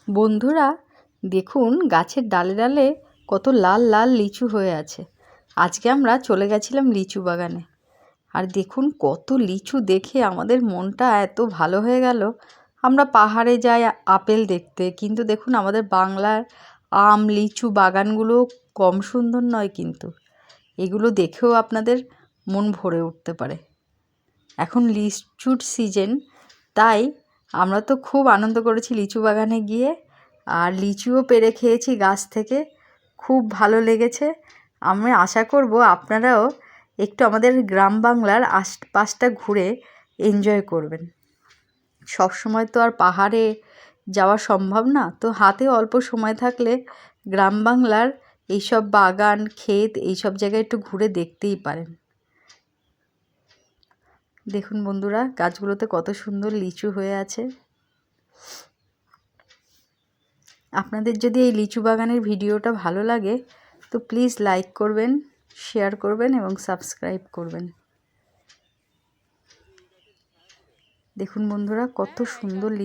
বন্ধুরা দেখুন গাছের ডালে ডালে কত লাল লাল লিচু হয়ে আছে। আজকে আমরা চলে গেছিলাম লিচু বাগানে, আর দেখুন কত লিচু দেখে আমাদের মনটা এত ভালো হয়ে গেল। আমরা পাহাড়ে যাই আপেল দেখতে, কিন্তু দেখুন আমাদের বাংলার আম লিচু বাগানগুলো কম সুন্দর নয়, কিন্তু এগুলো দেখেও আপনাদের মন ভরে উঠতে পারে। এখন লিচুর সিজন, তাই আমরা তো খুব আনন্দ করেছি লিচু বাগানে গিয়ে, আর লিচুও পেড়ে খেয়েছি গাছ থেকে, খুব ভালো লেগেছে। আমি আশা করব আপনারাও একটু আমাদের গ্রাম বাংলার আশপাশটা ঘুরে এনজয় করবেন। সব সময় তো আর পাহাড়ে যাওয়া সম্ভব না, তো হাতে অল্প সময় থাকলে গ্রাম বাংলার এইসব বাগান ক্ষেত এইসব জায়গায় একটু ঘুরে দেখতেই পারেন। দেখুন বন্ধুরা গাছগুলোতে কত সুন্দর লিচু হয়ে আছে। আপনাদের যদি এই লিচু বাগানের ভিডিওটা ভালো লাগে তো প্লিজ লাইক করবেন, শেয়ার করবেন এবং সাবস্ক্রাইব করবেন। দেখুন বন্ধুরা কত সুন্দর লিচু।